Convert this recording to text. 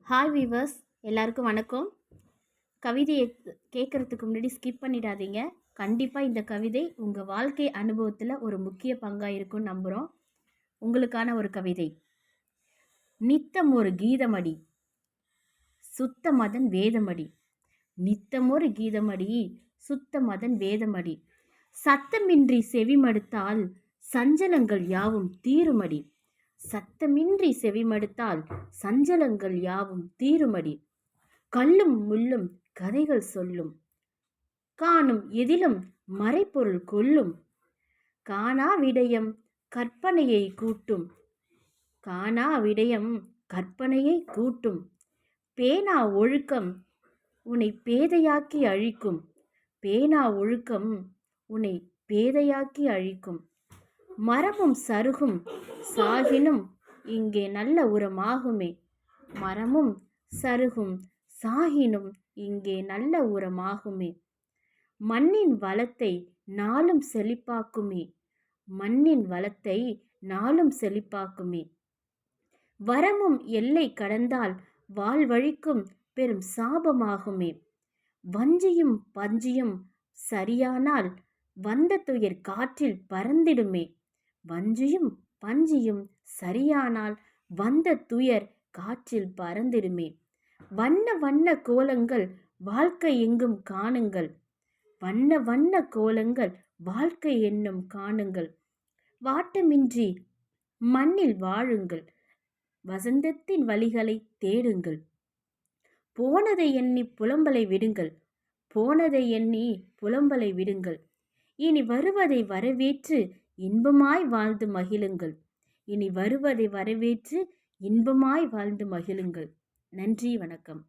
Hi viewers, எல்லாருக்கும் வணக்கம். கவிதையை கேட்குறதுக்கு முன்னாடி ஸ்கிப் பண்ணிடாதீங்க. கண்டிப்பாக இந்த கவிதை உங்கள் வாழ்க்கை அனுபவத்தில் ஒரு முக்கிய பங்காக இருக்கும்னு நம்புகிறோம். உங்களுக்கான ஒரு கவிதை. நித்தம் ஒரு கீதமடி, சுத்த மதன் வேதமடி. நித்தம் ஒரு கீதமடி, சுத்த மதன் வேதமடி. சத்தமின்றி செவிமடுத்தால் சஞ்சலங்கள் யாவும் தீருமடி. சத்தமின்றி செவிமடுத்தால் சஞ்சலங்கள் யாவும் தீருமடி. கல்லும் முள்ளும் கதைகள் சொல்லும், காணும் எதிலும் மறைப்பொருள் கொள்ளும். காணா விடயம் கற்பனையை கூட்டும், காணா விடயம் கற்பனையை கூட்டும். பேனா ஒழுக்கம் உன்னை பேதையாக்கி அழிக்கும், பேனா ஒழுக்கம் உன்னை பேதையாக்கி அழிக்கும். மரமும் சருகும் சாகினும் இங்கே நல்ல உரமாகுமே. மரமும் சருகும் சாகினும் இங்கே நல்ல உரமாகுமே. மண்ணின் வளத்தை நாளும் செழிப்பாக்குமே, மண்ணின் வளத்தை நாளும் செழிப்பாக்குமே. வரமும் எல்லை கடந்தால் வாழ்வழிக்கும் பெரும் சாபமாகுமே. வஞ்சியும் பஞ்சியும் சரியானால் வந்த துயர் காற்றில் பறந்திடுமே. வஞ்சியும் பஞ்சியும் சரியானால் வந்த துயர் காற்றில் பறந்திடுமே. வண்ண வண்ண கோலங்கள் வாழ்க்கை எங்கும் காணுங்கள், வண்ண வண்ண கோலங்கள் வாழ்க்கை என்னும் காணுங்கள். வாட்டமின்றி மண்ணில் வாழுங்கள், வசந்தத்தின் வழிகளை தேடுங்கள். போனதை எண்ணி புலம்பலை விடுங்கள், போனதை எண்ணி புலம்பலை விடுங்கள். இனி வருவதை வரவேற்று இன்பமாய் வாழ்ந்து மகிழுங்கள், இனி வருவதை வரவேற்று இன்பமாய் வாழ்ந்து மகிழுங்கள். நன்றி, வணக்கம்.